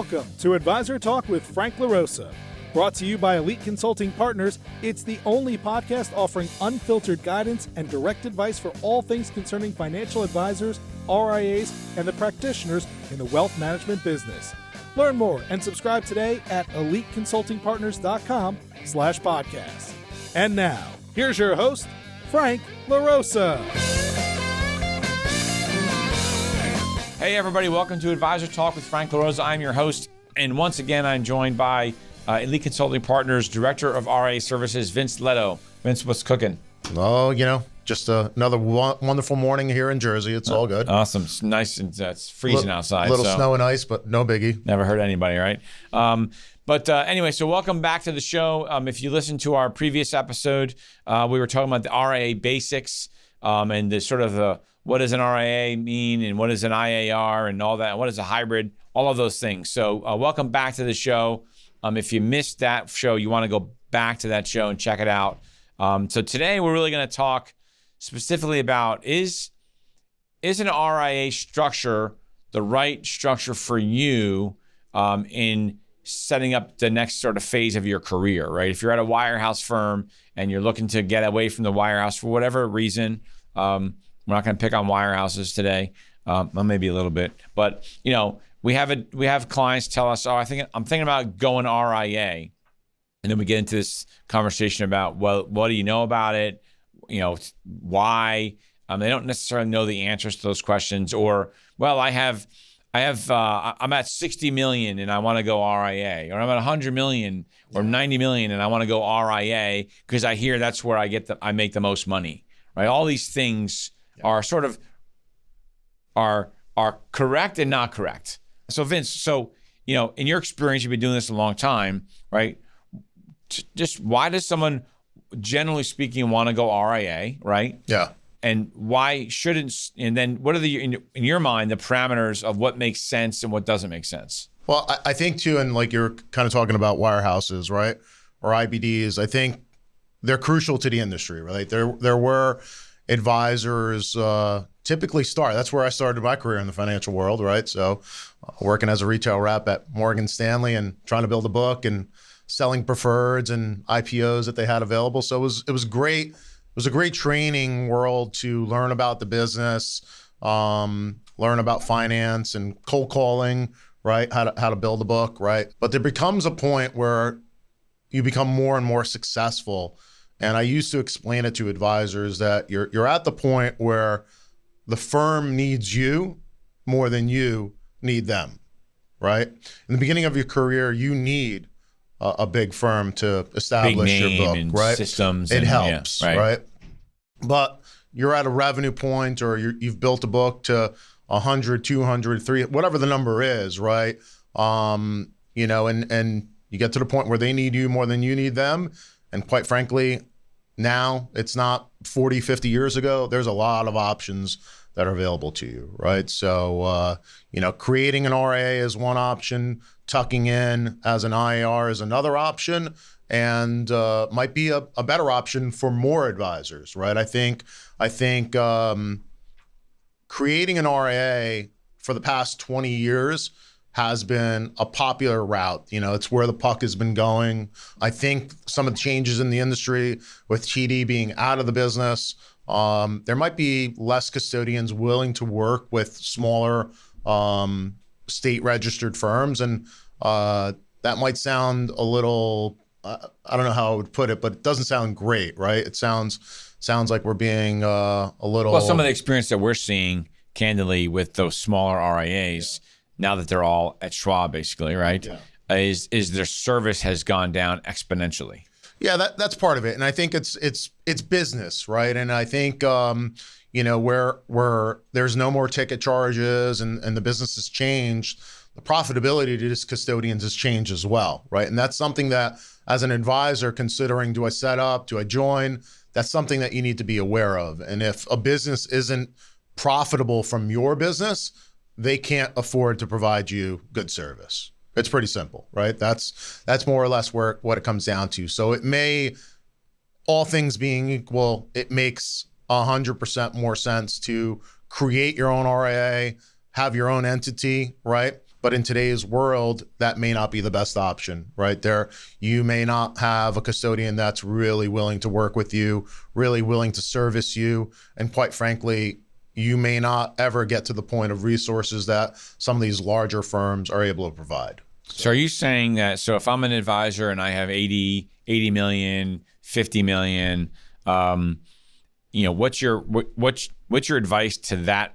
Welcome to Advisor Talk with Frank LaRosa. Brought to you by Elite Consulting Partners, it's the only podcast offering unfiltered guidance and direct advice for all things concerning financial advisors, RIAs, and the practitioners in the wealth management business. Learn more and subscribe today at eliteconsultingpartners.com/podcast. And now, here's your host, Frank LaRosa. Hey everybody, welcome to Advisor Talk with Frank LaRosa. I'm your host, and once again I'm joined by Elite Consulting Partners, Director of RIA Services, Vince Leto. Vince, what's cooking? Oh, just another wonderful morning here in Jersey. It's all good. Awesome. It's nice. It's freezing outside. A little snow and ice, but no biggie. Never hurt anybody, right? Anyway, so welcome back to the show. If you listened to our previous episode, we were talking about the RIA basics and the sort of what does an RIA mean and what is an IAR and all that, and what is a hybrid, all of those things. So welcome back to the show. If you missed that show, you want to go back to that show and check it out. So today we're really going to talk specifically about is an RIA structure the right structure for you in setting up the next sort of phase of your career, right? If you're at a wirehouse firm and you're looking to get away from the wirehouse for whatever reason, we're not going to pick on wirehouses today, maybe a little bit, but we have clients tell us, I'm thinking about going RIA, and then we get into this conversation about, well, what do you know about it? Why? They don't necessarily know the answers to those questions, or, well, I'm at 60 million and I want to go RIA, or I'm at 100 million or 90 million and I want to go RIA because I hear that's where I make the most money, right? All these things are sort of are correct and not correct. So Vince, in your experience, you've been doing this a long time, right? Just why does someone, generally speaking, want to go RIA, right? Yeah. And why shouldn't? And then what are in your mind the parameters of what makes sense and what doesn't make sense? Well, I think too, and like you're kind of talking about wirehouses, right, or IBDs. I think they're crucial to the industry, right? There were advisors typically start. That's where I started my career in the financial world, right? So working as a retail rep at Morgan Stanley and trying to build a book and selling preferreds and IPOs that they had available. So it was great. It was a great training world to learn about the business, learn about finance and cold calling, right? How to build a book, right? But there becomes a point where you become more and more successful. And I used to explain it to advisors that you're at the point where the firm needs you more than you need them, right? In the beginning of your career, you need a big firm to establish your book, and right? Systems. It helps, right? But you're at a revenue point, or you've built a book to 100, 200, 300, whatever the number is, right? And you get to the point where they need you more than you need them. And quite frankly, now it's not 40, 50 years ago. There's a lot of options that are available to you, right? So, creating an RIA is one option, tucking in as an IAR is another option, and might be a better option for more advisors, right? I think creating an RIA for the past 20 years has been a popular route. It's where the puck has been going. I think some of the changes in the industry with TD being out of the business, there might be less custodians willing to work with smaller state registered firms. And that might sound a little, I don't know how I would put it, but it doesn't sound great, right? It sounds like we're being a little... Well, some of the experience that we're seeing, candidly, with those smaller RIAs, now that they're all at Schwab, basically, right, is their service has gone down exponentially. Yeah, that's part of it, and I think it's business, right? And I think where there's no more ticket charges and the business has changed, the profitability to these custodians has changed as well, right? And that's something that, as an advisor, considering, do I set up, do I join? That's something that you need to be aware of. And if a business isn't profitable from your business, they can't afford to provide you good service. It's pretty simple, right? That's more or less what it comes down to. So it may, all things being equal, it makes 100% more sense to create your own RIA, have your own entity, right? But in today's world, that may not be the best option, right? You may not have a custodian that's really willing to work with you, really willing to service you. And quite frankly, you may not ever get to the point of resources that some of these larger firms are able to provide. So are you saying that, so if I'm an advisor and I have 80 million, 50 million, what's your advice to that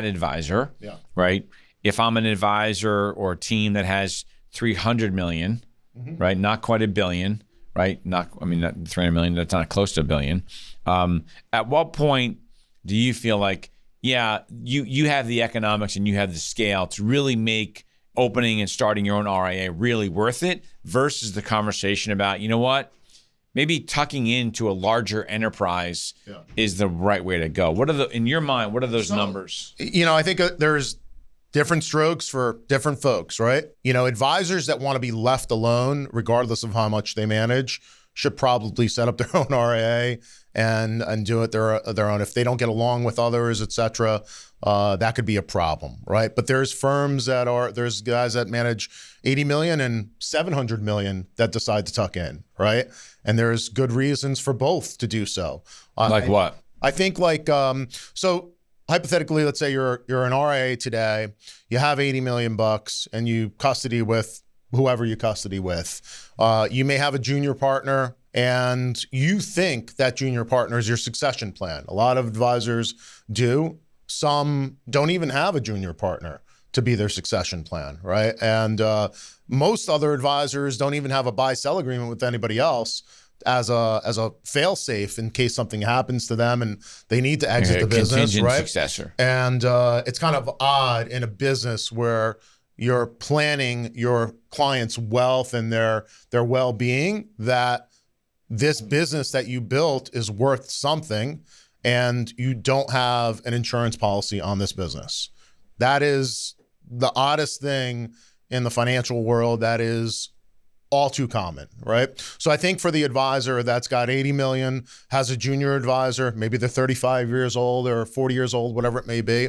advisor? Yeah. Right. If I'm an advisor or a team that has 300 million, right? Not quite a billion, right? Not 300 million, that's not close to a billion. At what point do you feel like, yeah, you have the economics and you have the scale to really make opening and starting your own RIA really worth it versus the conversation about, you know what, maybe tucking into a larger enterprise is the right way to go? In your mind, what are those numbers? I think there's different strokes for different folks, right? Advisors that want to be left alone, regardless of how much they manage, should probably set up their own RIA and do it their own. If they don't get along with others, et cetera, that could be a problem, right? But there's there's guys that manage 80 million and 700 million that decide to tuck in, right? And there's good reasons for both to do so. Like what? I think so hypothetically, let's say you're an RIA today, you have 80 million bucks and you custody with whoever you custody with. You may have a junior partner and you think that junior partner is your succession plan. A lot of advisors do. Some don't even have a junior partner to be their succession plan, right? And most other advisors don't even have a buy-sell agreement with anybody else as a fail-safe in case something happens to them and they need to exit the business, right? Successor. And it's kind of odd in a business where you're planning your clients' wealth and their well-being, that this business that you built is worth something and you don't have an insurance policy on this business. That is the oddest thing in the financial world. That is all too common, right? So I think for the advisor that's got 80 million, has a junior advisor, maybe they're 35 years old or 40 years old, whatever it may be,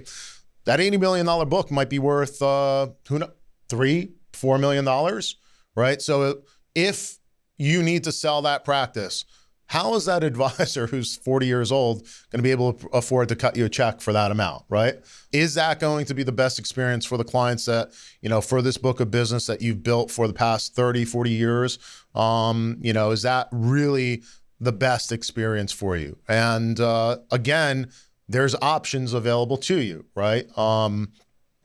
that $80 million book might be worth $3-4 million, right? So if you need to sell that practice, how is that advisor who's 40 years old going to be able to afford to cut you a check for that amount, right? Is that going to be the best experience for the clients that, for this book of business that you've built for the past 30, 40 years? Is that really the best experience for you? And again, there's options available to you, right? That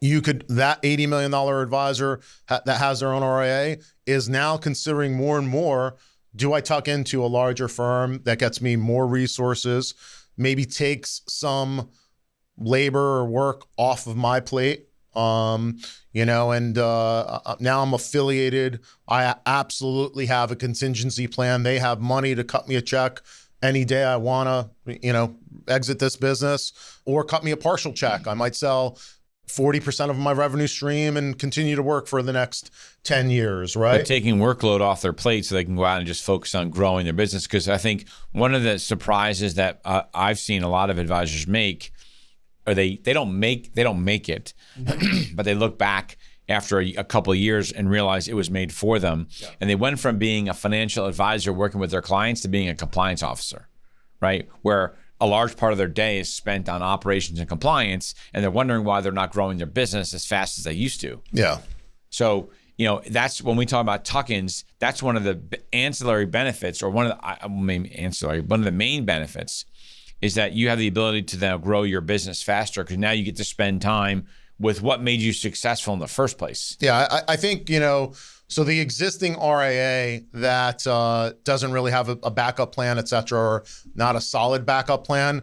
$80 million advisor that has their own RIA is now considering more and more, do I tuck into a larger firm that gets me more resources, maybe takes some labor or work off of my plate, and now I'm affiliated. I absolutely have a contingency plan. They have money to cut me a check any day I want to, exit this business, or cut me a partial check. I might sell 40% of my revenue stream and continue to work for the next 10 years, right? But taking workload off their plate so they can go out and just focus on growing their business. Because I think one of the surprises that I've seen a lot of advisors make, or they don't make it, but they look back after a couple of years and realize it was made for them. Yeah. And they went from being a financial advisor working with their clients to being a compliance officer, right? Where a large part of their day is spent on operations and compliance, and they're wondering why they're not growing their business as fast as they used to. Yeah. So, that's when we talk about tuck-ins, that's one of the ancillary benefits, or one of the main benefits is that you have the ability to then grow your business faster, because now you get to spend time with what made you successful in the first place. Yeah, I think, so the existing RIA that doesn't really have a backup plan, et cetera, or not a solid backup plan,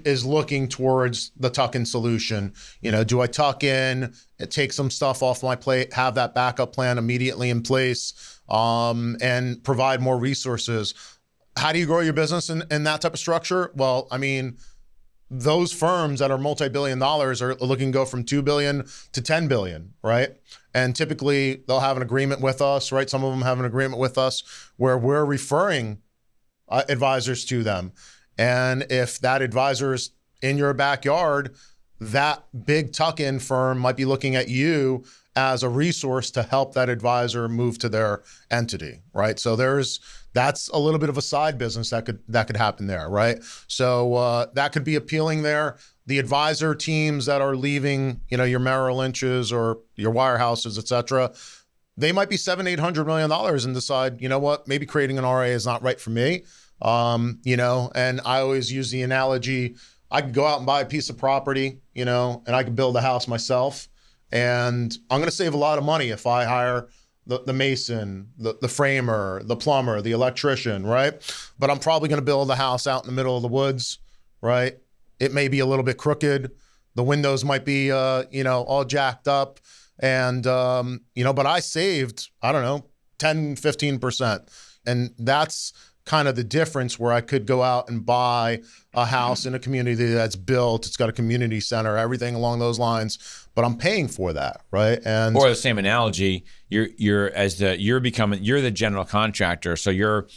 is looking towards the tuck-in solution. Do I tuck in, take some stuff off my plate, have that backup plan immediately in place, and provide more resources? How do you grow your business in that type of structure? Well, those firms that are multi-billion dollars are looking to go from 2 billion to 10 billion, right? And typically they'll have an agreement with us, right? Some of them have an agreement with us where we're referring advisors to them. And if that advisor is in your backyard, that big tuck-in firm might be looking at you as a resource to help that advisor move to their entity, right? So that's a little bit of a side business that could happen there, right? So that could be appealing there. The advisor teams that are leaving, your Merrill Lynch's or your wirehouses, et cetera, they might be $700-800 million and decide, you know what, maybe creating an RIA is not right for me. And I always use the analogy, I could go out and buy a piece of property, and I could build a house myself. And I'm going to save a lot of money if I hire the mason, the framer, the plumber, the electrician, right? But I'm probably going to build a house out in the middle of the woods, right? It may be a little bit crooked. The windows might be, all jacked up. And, but I saved, I don't know, 10, 15%. And that's kind of the difference where I could go out and buy a house in a community that's built. It's got a community center, everything along those lines, but I'm paying for that, right? And or the same analogy, you're the general contractor, so you're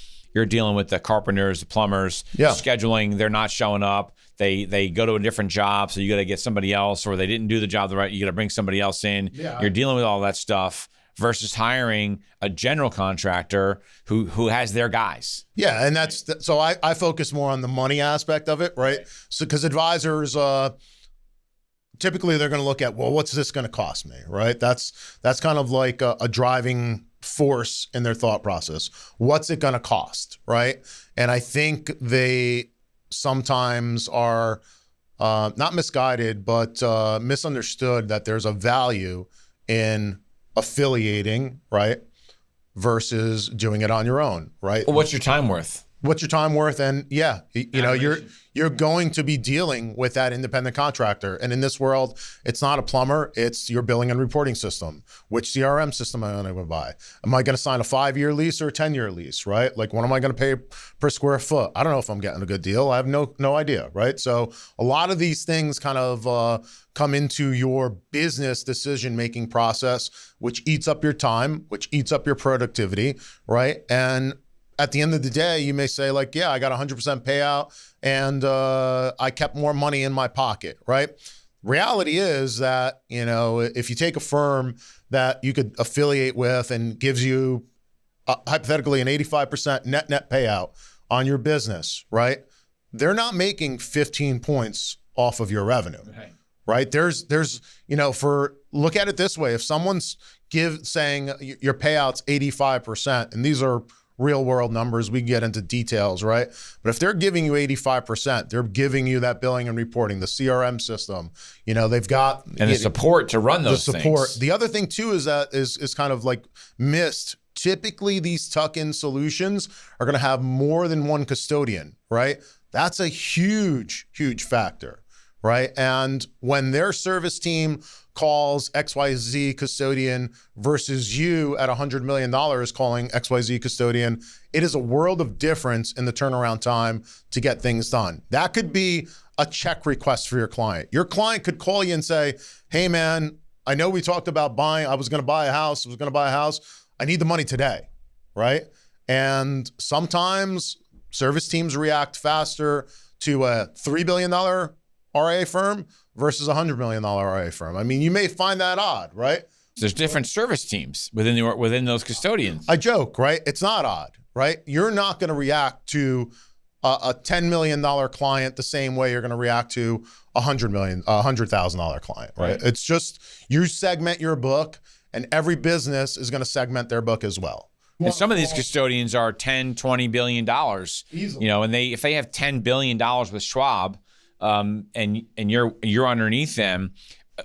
dealing with the carpenters, the plumbers, scheduling. They're not showing up. They go to a different job, so you got to get somebody else, or they didn't do the job right. You got to bring somebody else in. Yeah. You're dealing with all that stuff versus hiring a general contractor who has their guys. Yeah, and so I focus more on the money aspect of it, right? So because advisors, typically they're going to look at, well, what's this going to cost me, right? That's kind of like a driving force in their thought process. What's it going to cost, right? And I think they sometimes are not misguided, but misunderstood that there's a value in affiliating, right, versus doing it on your own, right? Well, what's your time worth? What's your time worth? And you're going to be dealing with that independent contractor. And in this world, it's not a plumber, it's your billing and reporting system. Which CRM system am I going to buy? Am I going to sign a 5-year lease or a 10-year lease, right? Like, what am I going to pay per square foot? I don't know if I'm getting a good deal. I have no idea, right? So a lot of these things kind of come into your business decision-making process, which eats up your time, which eats up your productivity, right? And at the end of the day, you may say like, yeah, I got 100% payout and I kept more money in my pocket, right? Reality is that, if you take a firm that you could affiliate with and gives you hypothetically an 85% net payout on your business, right? They're not making 15 points off of your revenue, right? There's look at it this way. If someone's saying your payout's 85%, and these are real world numbers, we get into details, right? But if they're giving you 85%, they're giving you that billing and reporting, the CRM system, they've got and the support to run those support. things. The other thing too is that is kind of like missed. Typically, these tuck-in solutions are going to have more than one custodian, right? That's a huge, huge factor, right? And when their service team calls XYZ custodian versus you at $100 million calling XYZ custodian, it is a world of difference in the turnaround time to get things done. That could be a check request for your client. Your client could call you and say, hey man, I know we talked about I was going to buy a house. I need the money today, right? And sometimes service teams react faster to a $3 billion RIA firm versus a $100 million RIA firm. I mean, you may find that odd, right? There's different service teams within those custodians. I joke, right? It's not odd, right? You're not going to react to a $10 million client the same way you're going to react to a $100,000 client, right? It's just, you segment your book, and every business is going to segment their book as well. And some of these custodians are $10-20 billion, easily. And if they have $10 billion with Schwab, and you're underneath them.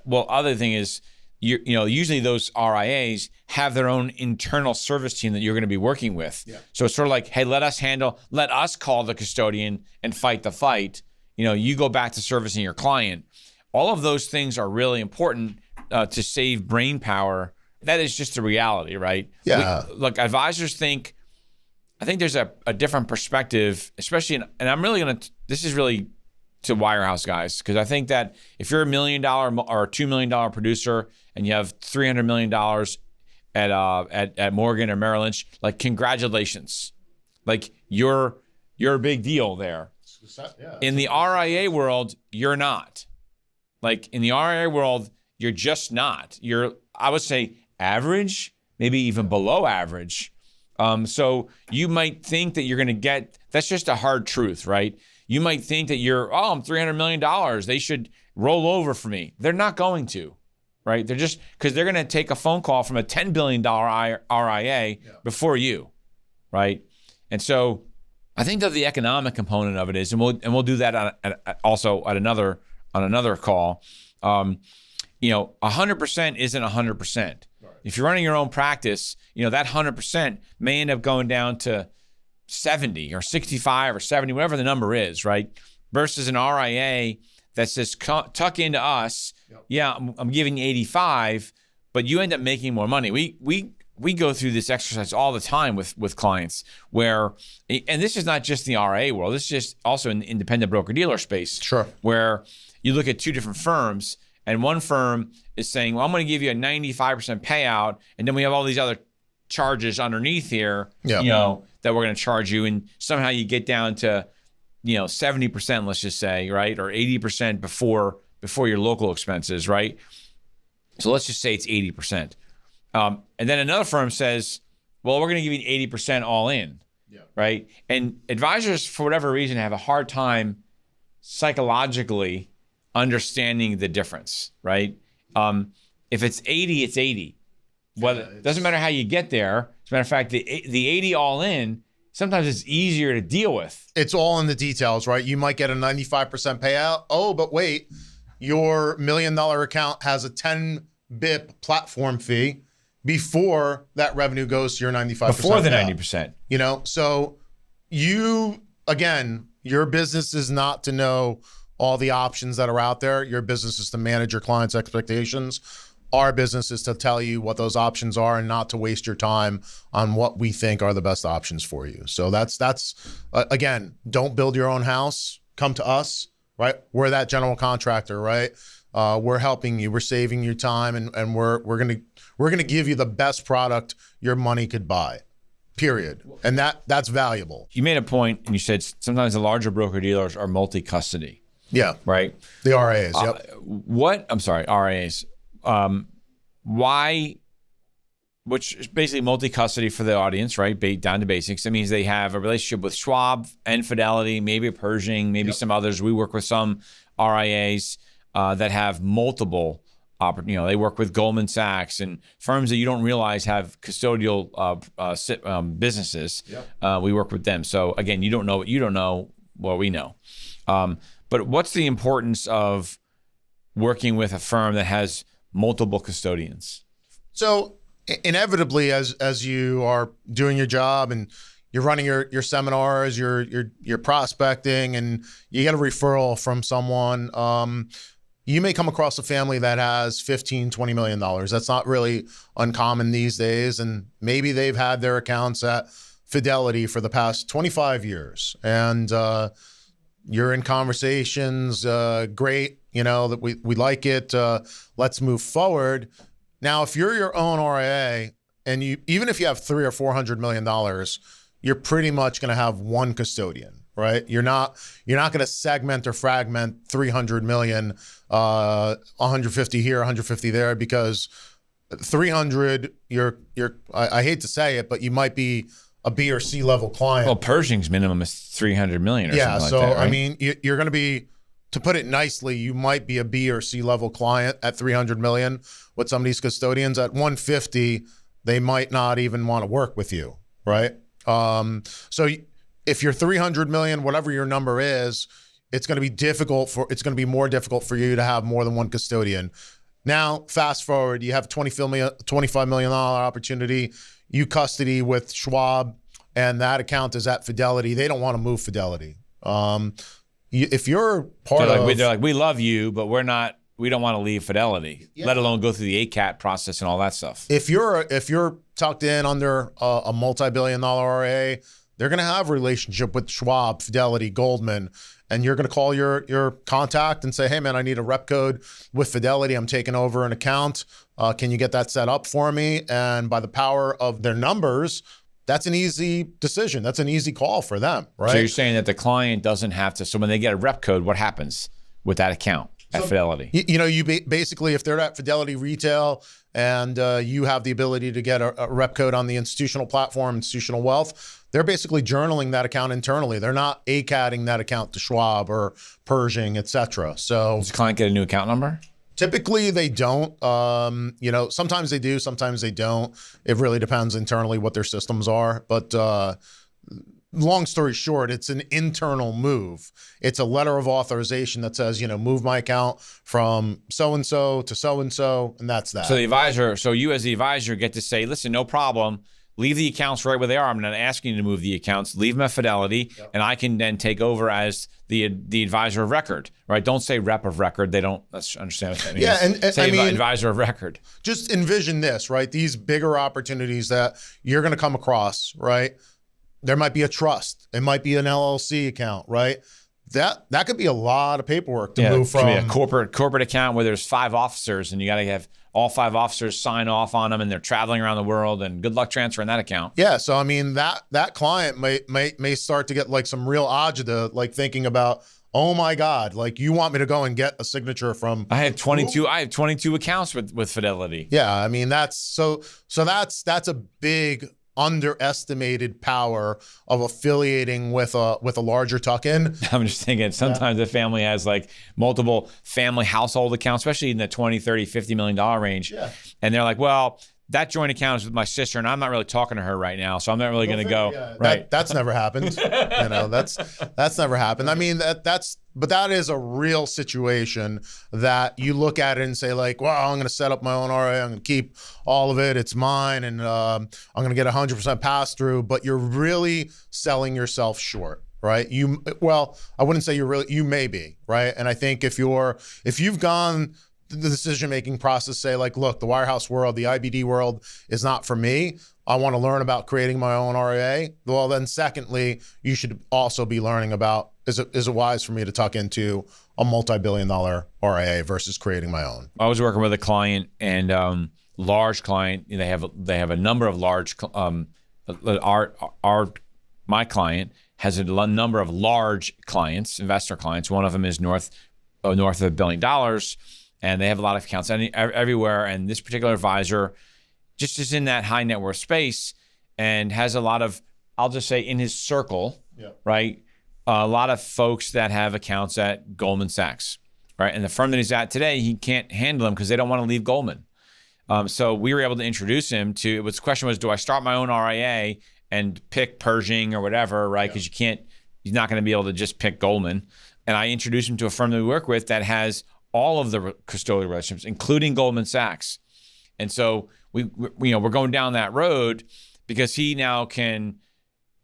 Well, other thing is, usually those RIAs have their own internal service team that you're going to be working with. Yeah. So it's sort of like, hey, let us call the custodian and fight the fight. You go back to servicing your client. All of those things are really important to save brain power. That is just the reality, right? Yeah. Look, advisors I think there's a different perspective, especially this is really to wirehouse guys, because I think that if you're $1 million or $2 million producer and you have $300 million at Morgan or Merrill Lynch, like, congratulations, like you're a big deal there. In the RIA world, you're not. Like, in the RIA world, You're just not. You're, I would say, average, maybe even below average. So you might think that you're going to get, that's just a hard truth, right? You might think that I'm $300 million. They should roll over for me. They're not going to, right? They're just, because they're going to take a phone call from a $10 billion RIA before you, right? And so I think that the economic component of it is, and we'll do that also at another call. 100% isn't 100%. If you're running your own practice, that 100% may end up going down to 70 or 65 or 70, whatever the number is, right? Versus an RIA that says, tuck into us. Yeah, I'm giving you 85, but you end up making more money. We go through this exercise all the time with clients where, and this is not just the RIA world, this is just also in the independent broker-dealer space. Sure. Where you look at two different firms, and one firm is saying, well, I'm going to give you a 95% payout, and then we have all these other charges underneath here, that we're going to charge you, and somehow you get down to, 70%, let's just say, right, or 80% before your local expenses, right? So let's just say it's 80%. And then another firm says, well, we're going to give you 80% all in, right? And advisors, for whatever reason, have a hard time psychologically understanding the difference, right? If it's 80, it's 80. It doesn't matter how you get there. As a matter of fact, the 80 all in, sometimes it's easier to deal with. It's all in the details, right? You might get a 95% payout. Oh, but wait, your $1 million account has a 10 BIP platform fee before that revenue goes to your 95%. Before the payout. 90%. So your business is not to know all the options that are out there. Your business is to manage your clients' expectations. Our business is to tell you what those options are and not to waste your time on what we think are the best options for you. So that's again, don't build your own house. Come to us, right? We're that general contractor, right? We're helping you. We're saving you time, and we're gonna give you the best product your money could buy. Period. And that's valuable. You made a point, and you said sometimes the larger broker dealers are multi-custody. Yeah. Right. The RIAs. Yep. RIAs. Why? Which is basically multi-custody for the audience, right? Down to basics. That means they have a relationship with Schwab and Fidelity, maybe Pershing, maybe some others. We work with some RIAs that have multiple. They work with Goldman Sachs and firms that you don't realize have custodial businesses. Yep. We work with them. So again, you don't know what you don't know. Well, we know. But what's the importance of working with a firm that has multiple custodians? So inevitably, as you are doing your job and you're running your seminars, you're prospecting, and you get a referral from someone, you may come across a family that has $15, $20 million. That's not really uncommon these days. And maybe they've had their accounts at Fidelity for the past 25 years. And you're in conversations, great, that we like it. Let's move forward. Now, if you're your own RIA, and even if you have $300 or $400 million, you're pretty much going to have one custodian, right? You're not going to segment or fragment 300 million, 150 here, 150 there, because 300, I hate to say it, but you might be a B or C level client. Well, Pershing's minimum is 300 million or something like that, right? I mean, you're going to be, to put it nicely, you might be a B or C level client at 300 million with some of these custodians. At 150, they might not even want to work with you, right? So if you're 300 million, whatever your number is, it's going to be more difficult for you to have more than one custodian. Now, fast forward, you have $25 million opportunity. You custody with Schwab, and that account is at Fidelity. They don't want to move Fidelity. If you're part of, they're like, we love you, but we don't want to leave Fidelity, let alone go through the ACAT process and all that stuff. If you're tucked in under a multi-billion-dollar RIA, they're going to have a relationship with Schwab, Fidelity, Goldman, and you're going to call your contact and say, hey, man, I need a rep code with Fidelity. I'm taking over an account. Can you get that set up for me? And by the power of their numbers, that's an easy decision. That's an easy call for them, right? So you're saying that the client doesn't have to, so when they get a rep code, what happens with that account? at Fidelity. Basically, if they're at Fidelity Retail and you have the ability to get a rep code on the institutional platform, Institutional Wealth, they're basically journaling that account internally. They're not ACATing that account to Schwab or Pershing, et cetera. So does the client get a new account number? Typically they don't. Sometimes they do, sometimes they don't. It really depends internally what their systems are. But long story short, it's an internal move. It's a letter of authorization that says, move my account from so-and-so to so-and-so, and that's that. So you as the advisor get to say, listen, no problem. Leave the accounts right where they are. I'm not asking you to move the accounts. Leave them at Fidelity, and I can then take over as the advisor of record, right? Don't say rep of record. They don't understand what that means. Yeah, and say advisor of record. Just envision this, right? These bigger opportunities that you're going to come across, right? There might be a trust. It might be an LLC account, right? That could be a lot of paperwork to move from. It could be a corporate account where there's 5 officers and you got to have all 5 officers sign off on them and they're traveling around the world, and good luck transferring that account. Yeah, so I mean that client may start to get like some real agita, like thinking about, oh my God, like you want me to go and get a signature from. I have 22 accounts with Fidelity. Yeah, I mean that's a big underestimated power of affiliating with a larger tuck-in. I'm just thinking sometimes the family has like multiple family household accounts, especially in the 20, 30, $50 million range. Yeah. And they're like, well, that joint account is with my sister and I'm not really talking to her right now, so I'm not really going to go. Yeah. Right. That's never happened. That's never happened. I mean, but that is a real situation that you look at it and say like, well, I'm going to set up my own RIA. I'm going to keep all of it. It's mine. And I'm going to get 100% pass through, but you're really selling yourself short. Right. I wouldn't say you may be. Right. And I think if you've gone the decision-making process, say like, look, the wirehouse world, the IBD world is not for me. I want to learn about creating my own RIA. Well, then secondly, you should also be learning about, is it wise for me to tuck into a multi-billion-dollar RIA versus creating my own? I was working with a client and large client. They have a number of large. My client has a number of large clients, investor clients. One of them is north of $1 billion. And they have a lot of accounts everywhere. And this particular advisor just is in that high net worth space and has a lot of, I'll just say in his circle, right? A lot of folks that have accounts at Goldman Sachs, right? And the firm that he's at today, he can't handle them because they don't want to leave Goldman. So we were able to introduce him to, the question was, do I start my own RIA and pick Pershing or whatever, right? Because he's not going to be able to just pick Goldman. And I introduced him to a firm that we work with that has all of the custodial relationships, including Goldman Sachs. And so we're going down that road because he now can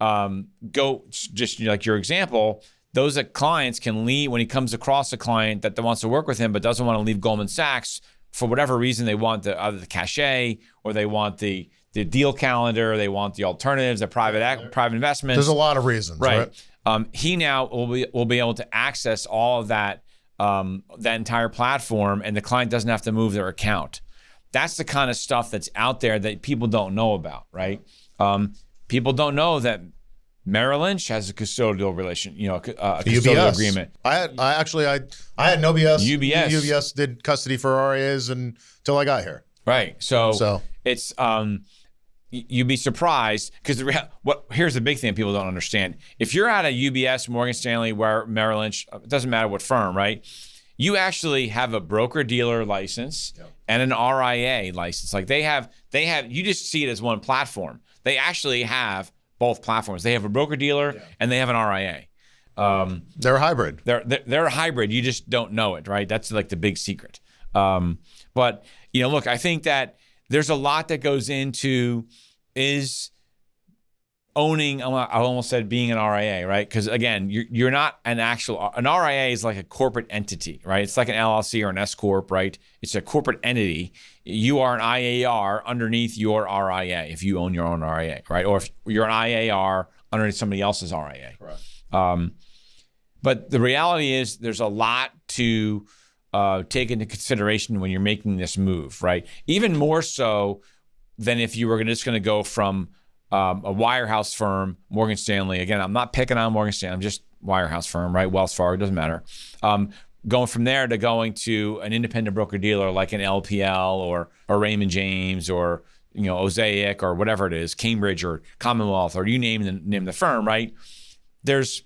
go, just like your example, those clients can leave when he comes across a client that wants to work with him but doesn't want to leave Goldman Sachs for whatever reason. They want either the cachet or they want the deal calendar, they want the alternatives, the private investments. There's a lot of reasons, right? He now will be able to access all of that entire platform, and the client doesn't have to move their account. That's the kind of stuff that's out there that people don't know about, right? People don't know that Merrill Lynch has a custodial relation, a custodial agreement. I had no BS. UBS did custody for RIAs until I got here. Right. So it's you'd be surprised because here's the big thing people don't understand. If you're at a UBS, Morgan Stanley, where Merrill Lynch, it doesn't matter what firm, right? You actually have a broker-dealer license and an RIA license. Like they have, you just see it as one platform. They actually have both platforms. They have a broker-dealer and they have an RIA. They're a hybrid. They're a hybrid. You just don't know it, right? That's like the big secret. But look, I think that there's a lot that goes into is owning, I almost said being an RIA, right? Because again, you're not an RIA is like a corporate entity, right? It's like an LLC or an S Corp, right? It's a corporate entity. You are an IAR underneath your RIA if you own your own RIA, right? Or if you're an IAR underneath somebody else's RIA. Correct. But the reality is there's a lot to take into consideration when you're making this move, right? Even more so than if you were just going to go from a wirehouse firm, Morgan Stanley. Again, I'm not picking on Morgan Stanley. I'm just wirehouse firm, right? Wells Fargo, doesn't matter. going from there to going to an independent broker dealer like an LPL or Raymond James or Osaic or whatever it is, Cambridge or Commonwealth, or you name the firm, right? There's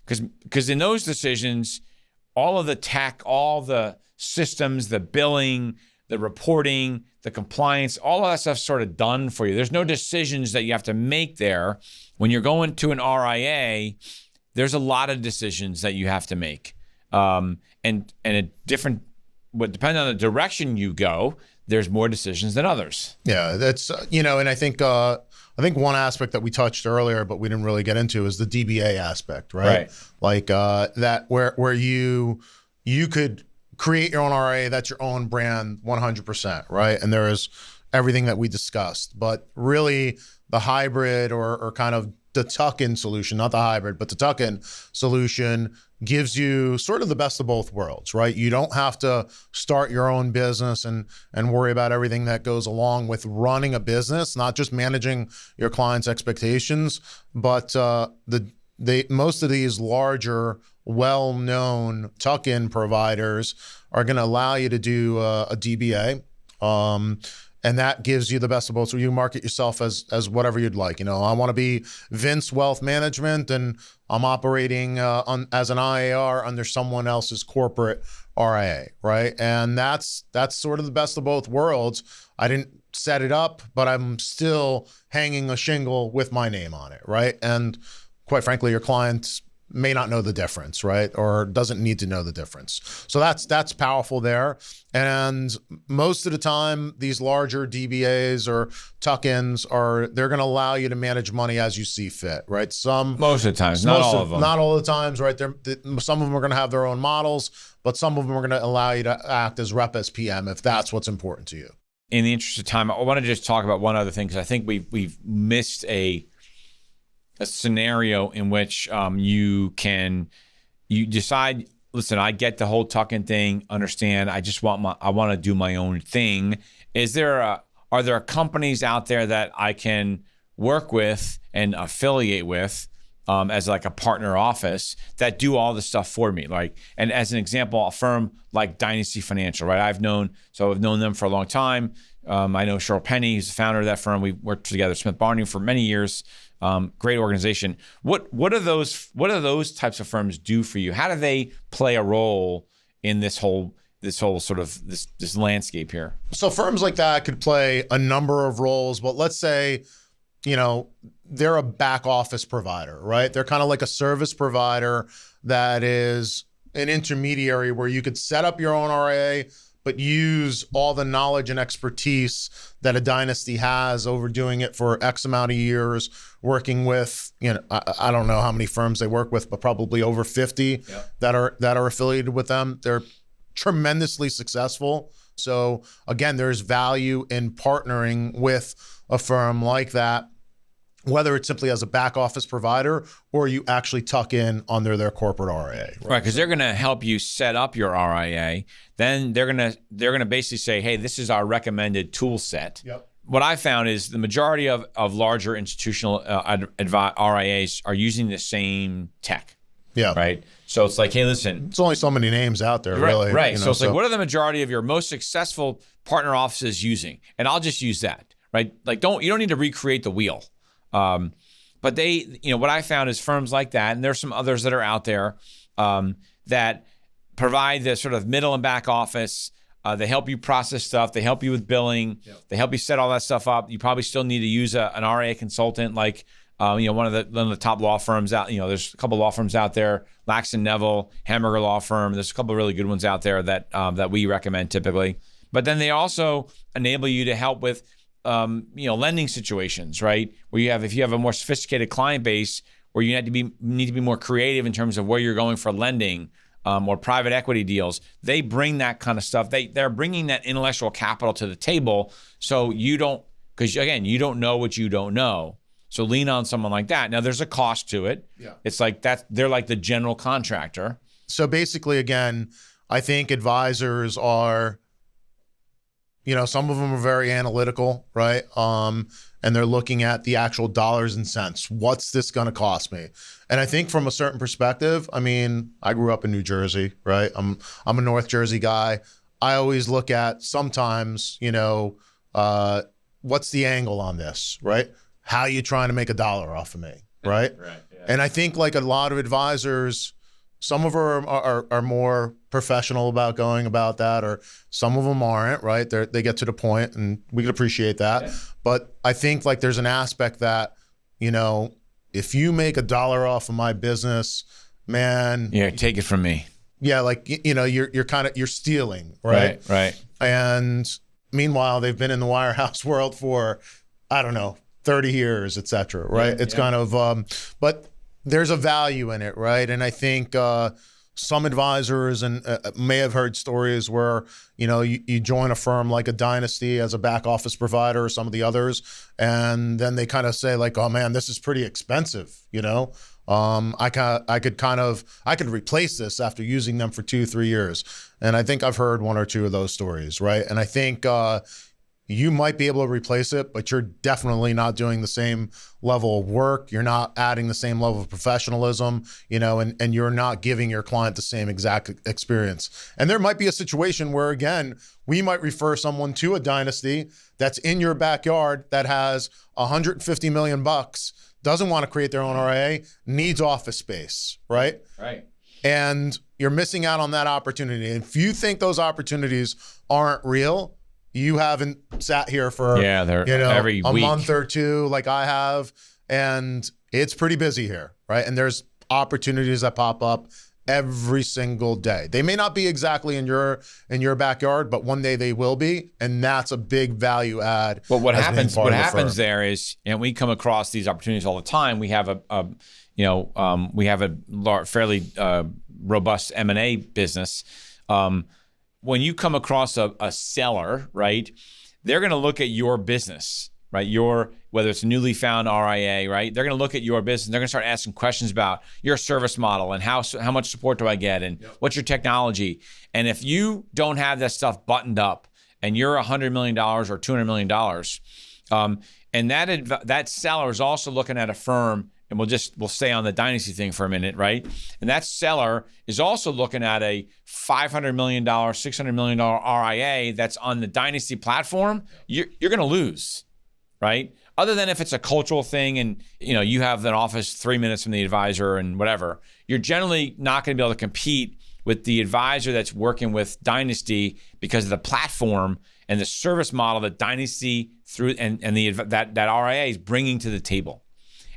because in those decisions, all of the tech, all the systems, the billing, the reporting, the compliance, all of that stuff's sort of done for you. There's no decisions that you have to make there. When you're going to an RIA, there's a lot of decisions that you have to make. And a different, depending on the direction you go, there's more decisions than others. Yeah, that's and I think one aspect that we touched earlier, but we didn't really get into, is the DBA aspect, right? Like that where you could create your own RIA, that's your own brand 100%, right? And there is everything that we discussed, but really the hybrid or kind of the tuck-in solution, not the hybrid, but the tuck-in solution gives you sort of the best of both worlds, right? You don't have to start your own business and worry about everything that goes along with running a business, not just managing your clients' expectations, but most of these larger, well-known tuck-in providers are going to allow you to do a DBA. And that gives you the best of both. So you market yourself as whatever you'd like. I want to be Vince Wealth Management, and I'm operating as an IAR under someone else's corporate RIA, right? And that's sort of the best of both worlds. I didn't set it up, but I'm still hanging a shingle with my name on it, right? And quite frankly, your clients may not know the difference, right? Or doesn't need to know the difference. So that's powerful there. And most of the time, these larger DBAs or tuck-ins they're going to allow you to manage money as you see fit, right? Most of the times, not all of them. Not all the times, right? Some of them are going to have their own models, but some of them are going to allow you to act as rep as PM if that's what's important to you. In the interest of time, I want to just talk about one other thing, because I think we've missed a scenario in which you decide, listen, I get the whole tuck-in thing, understand, I want to do my own thing. Are there companies out there that I can work with and affiliate with as like a partner office that do all the stuff for me? And as an example, a firm like Dynasty Financial, right? I've known them for a long time. I know Cheryl Penny, who's the founder of that firm. We worked together, Smith Barney, for many years. Great organization. What do those types of firms do for you? How do they play a role in this whole sort of this landscape here? So firms like that could play a number of roles, but let's say, they're a back office provider, right? They're kind of like a service provider that is an intermediary where you could set up your own RIA, but use all the knowledge and expertise that a Dynasty has over doing it for X amount of years, working with, I don't know how many firms they work with, but probably over 50 that are affiliated with them. They're tremendously successful. So again, there's value in partnering with a firm like that, whether it's simply as a back office provider or you actually tuck in under their corporate RIA. Right, because they're going to help you set up your RIA. Then they're going to basically say, hey, this is our recommended tool set. Yep. What I found is the majority of larger institutional RIAs are using the same tech. Yeah. Right. So it's like, hey, listen. It's only so many names out there, really. Right. So it's like, what are the majority of your most successful partner offices using? And I'll just use that. Right. Like, you don't need to recreate the wheel. But they, what I found is firms like that, and there's some others that are out there that provide the sort of middle and back office. They help you process stuff. They help you with billing. Yep. They help you set all that stuff up. You probably still need to use an RIA consultant, like one of the top law firms out. There's a couple of law firms out there, Laxton Neville, Hamburger Law Firm. There's a couple of really good ones out there that we recommend typically. But then they also enable you to help with lending situations, right? If you have a more sophisticated client base where you need to be more creative in terms of where you're going for lending or private equity deals, they bring that kind of stuff. They're bringing that intellectual capital to the table, so because again, you don't know what you don't know. So lean on someone like that. Now there's a cost to it. Yeah. It's like that. They're like the general contractor. So basically, again, I think advisors are some of them are very analytical, right? And they're looking at the actual dollars and cents. What's this going to cost me? And I think from a certain perspective, I mean, I grew up in New Jersey, right? I'm a North Jersey guy. I always look at sometimes, what's the angle on this, right? How are you trying to make $1 off of me, right? Right. Yeah. And I think like a lot of advisors, some of them are more professional about going about that, or some of them aren't, right? They get to the point, and we can appreciate that. Yeah. But I think like there's an aspect that, if you make $1 off of my business, man. Yeah, take it from me. Yeah, like, you're stealing, right? Right. And meanwhile, they've been in the wirehouse world for, I don't know, 30 years, et cetera, right? It's kind of, but there's a value in it, right? And I think some advisors may have heard stories where, you join a firm like a Dynasty as a back office provider or some of the others, and then they kind of say like, oh man, this is pretty expensive, I could replace this after using them for 2-3 years. And I think I've heard 1 or 2 of those stories, right? And I think you might be able to replace it, but you're definitely not doing the same level of work. You're not adding the same level of professionalism, and you're not giving your client the same exact experience. And there might be a situation where, again, we might refer someone to a Dynasty that's in your backyard that has $150 million, doesn't want to create their own RIA, needs office space, right? Right. And you're missing out on that opportunity. And if you think those opportunities aren't real, you haven't sat here for every a week. month or 2 like I have, and it's pretty busy here, right? And there's opportunities that pop up every single day. They may not be exactly in your backyard, but one day they will be, and that's a big value add. But what happens there is, and we come across these opportunities all the time. We have we have a fairly robust M&A business. When you come across a seller, right, they're going to look at your business, right? Whether it's a newly found RIA, right? They're going to look at your business. They're going to start asking questions about your service model and how much support do I get, and what's your technology. And if you don't have that stuff buttoned up, and you're $100 million or $200 million, and that seller is also looking at a firm. And we'll stay on the Dynasty thing for a minute, right? And that seller is also looking at a $500 million, $600 million RIA that's on the Dynasty platform. You're going to lose, right? Other than if it's a cultural thing and you have an office 3 minutes from the advisor and whatever, you're generally not going to be able to compete with the advisor that's working with Dynasty because of the platform and the service model that Dynasty through and that RIA is bringing to the table.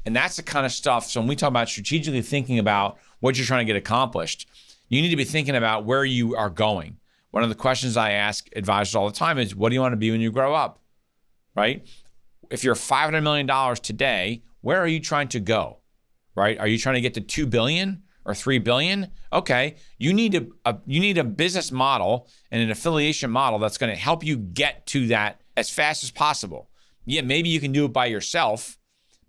And that's the kind of stuff. So when we talk about strategically thinking about what you're trying to get accomplished, you need to be thinking about where you are going. One of the questions I ask advisors all the time is, what do you want to be when you grow up, right? If you're $500 million today, where are you trying to go, right? Are you trying to get to $2 billion or $3 billion? Okay, you need a business model and an affiliation model that's going to help you get to that as fast as possible. Yeah, maybe you can do it by yourself,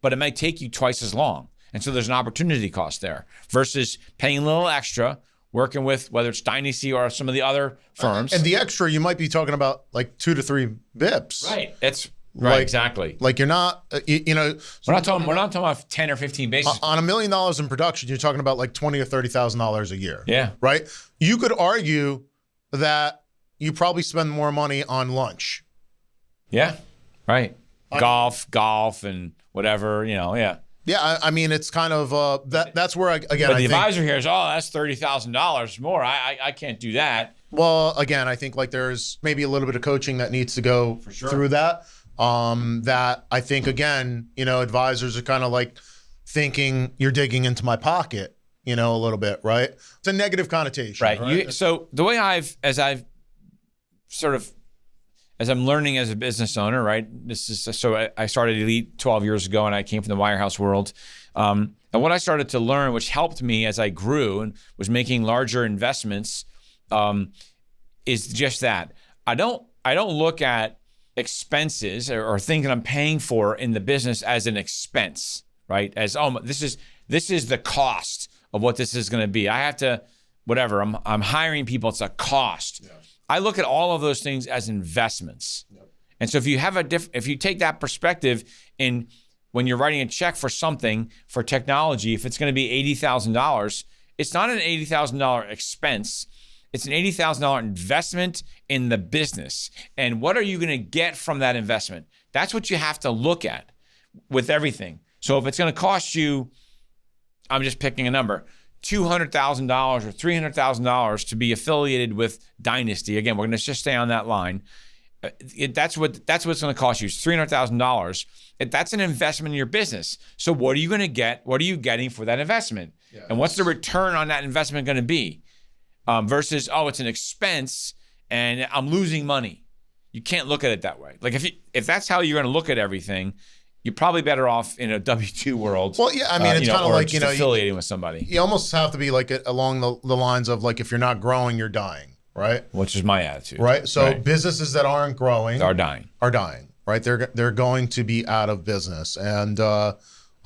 but it might take you twice as long. And so there's an opportunity cost there versus paying a little extra, working with whether it's Dynasty or some of the other firms. And the extra, you might be talking about like 2 to 3 bips. Right. It's right. Exactly. Like you're not, we're not talking about 10 or 15 basis. On $1 million in production, you're talking about like $20,000 or $30,000 a year. Yeah. Right. You could argue that you probably spend more money on lunch. Yeah. Right. Golf and whatever, yeah. Yeah, I mean, it's kind of that's where I think advisor here is, that's $30,000 more. I can't do that. Well, again, I think like there's maybe a little bit of coaching that needs to go through that. That I think again, advisors are kind of like thinking you're digging into my pocket, a little bit, right? It's a negative connotation, right? So the way as I'm learning as a business owner, right? I started Elite 12 years ago, and I came from the wirehouse world. And what I started to learn, which helped me as I grew and was making larger investments, is just that. I don't look at expenses or things that I'm paying for in the business as an expense, right? As this is the cost of what this is going to be. I have to, whatever. I'm hiring people. It's a cost. Yeah. I look at all of those things as investments. Yep. And so if you have if you take that perspective in when you're writing a check for something, for technology, if it's going to be $80,000, it's not an $80,000 expense. It's an $80,000 investment in the business. And what are you going to get from that investment? That's what you have to look at with everything. So if it's going to cost you, I'm just picking a number, $200,000 or $300,000 to be affiliated with Dynasty. Again, we're going to just stay on that line. That's what it's going to cost you. It's $300,000. That's an investment in your business. So what are you going to get? What are you getting for that investment? Yes. And what's the return on that investment going to be? Versus, it's an expense and I'm losing money. You can't look at it that way. Like if that's how you're going to look at everything, you're probably better off in a W-2 world. Well, yeah, I mean, it's kind of like, affiliating with somebody. You almost have to be like along the lines of like, if you're not growing, you're dying, right? Which is my attitude. Right. So businesses that aren't growing are dying, right? They're going to be out of business. And I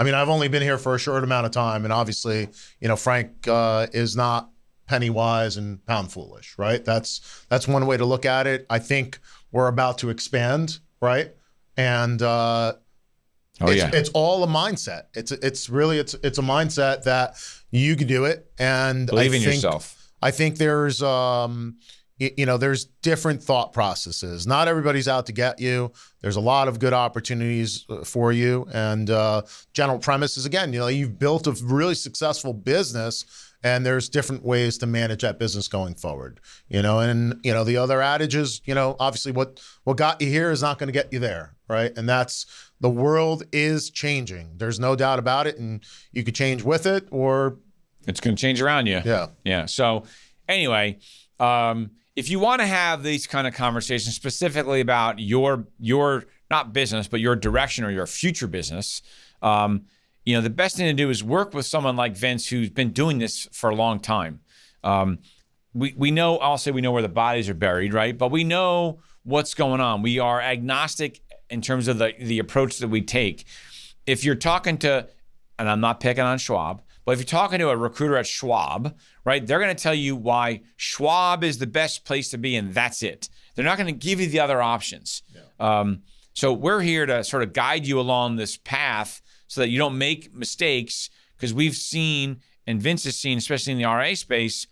mean, I've only been here for a short amount of time. And obviously, Frank is not penny wise and pound foolish, right? That's one way to look at it. I think we're about to expand, right? And it's all a mindset. It's really a mindset that you can do it, and believe in yourself. I think there's there's different thought processes. Not everybody's out to get you. There's a lot of good opportunities for you, and general premise is, again, you've built a really successful business. And there's different ways to manage that business going forward, and the other adage is, obviously what got you here is not going to get you there, right? And that's, the world is changing. There's no doubt about it, and you could change with it, or it's going to change around you. Yeah. So anyway, if you want to have these kind of conversations specifically about your not business, but your direction or your future business, the best thing to do is work with someone like Vince, who's been doing this for a long time. We know, I'll say we know where the bodies are buried, right? But we know what's going on. We are agnostic in terms of the approach that we take. If you're talking to, and I'm not picking on Schwab, but if you're talking to a recruiter at Schwab, right, they're going to tell you why Schwab is the best place to be, and that's it. They're not going to give you the other options. Yeah. So we're here to sort of guide you along this path so that you don't make mistakes, because we've seen, and Vince has seen, especially in the RA space,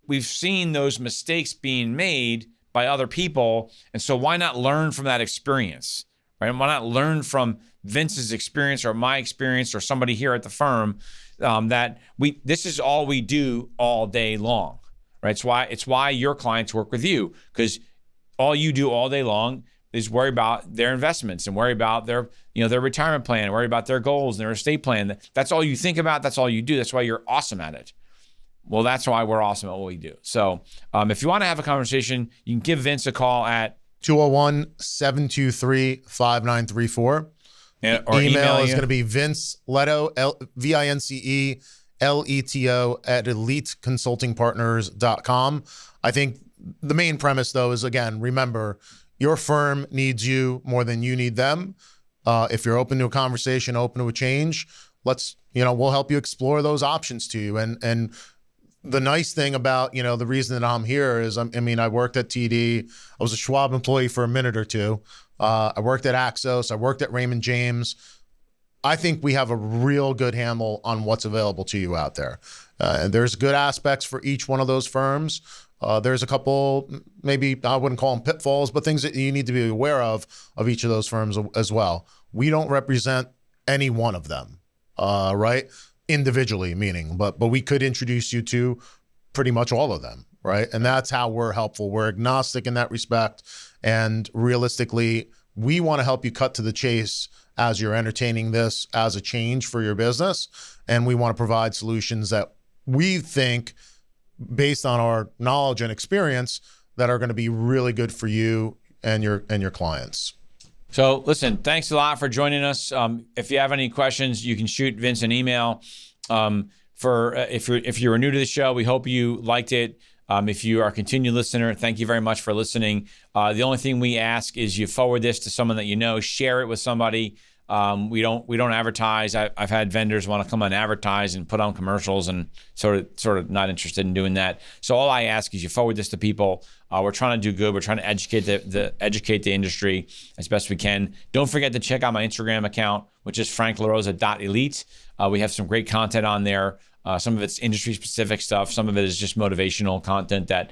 we've seen those mistakes being made by other people. And so why not learn from that experience, right? Why not learn from Vince's experience or my experience or somebody here at the firm, that this is all we do all day long, right? It's why your clients work with you, because all you do all day long is worry about their investments and worry about their retirement plan, worry about their goals and their estate plan. That's all you think about. That's all you do. That's why you're awesome at it. Well, that's why we're awesome at what we do. So if you want to have a conversation, you can give Vince a call at 201-723-5934. Or email is going to be Vince Leto, VinceLeto at eliteconsultingpartners.com. I think the main premise, though, is, again, remember, your firm needs you more than you need them. If you're open to a conversation, open to a change, we'll help you explore those options to you. And the nice thing about, the reason that I'm here is, I worked at TD. I was a Schwab employee for a minute or two. I worked at Axos. I worked at Raymond James. I think we have a real good handle on what's available to you out there. And there's good aspects for each one of those firms. There's a couple, maybe I wouldn't call them pitfalls, but things that you need to be aware of each of those firms as well. We don't represent any one of them, right? Individually, meaning, but we could introduce you to pretty much all of them, right? And that's how we're helpful. We're agnostic in that respect. And realistically, we want to help you cut to the chase as you're entertaining this as a change for your business. And we want to provide solutions that we think, based on our knowledge and experience, that are going to be really good for you and your clients. So listen, thanks a lot for joining us. If you have any questions, you can shoot Vince an email. If you're new to the show, we hope you liked it. If you are a continued listener, thank you very much for listening. The only thing we ask is you forward this to someone that you know, share it with somebody. We don't advertise. I've had vendors want to come on advertise and put on commercials, and sort of not interested in doing that. So all I ask is you forward this to people. We're trying to do good. We're trying to educate the industry as best we can. Don't forget to check out my Instagram account, which is franklarosa.elite. We have some great content on there. Some of it's industry specific stuff. Some of it is just motivational content that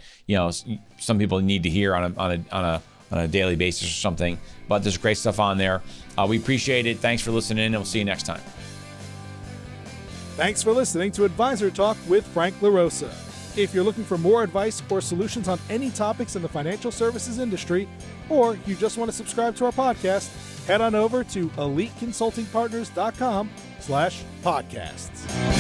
some people need to hear on a daily basis or something. But there's great stuff on there. We appreciate it. Thanks for listening, and we'll see you next time. Thanks for listening to Advisor Talk with Frank LaRosa. If you're looking for more advice or solutions on any topics in the financial services industry, or you just want to subscribe to our podcast, head on over to eliteconsultingpartners.com/podcasts.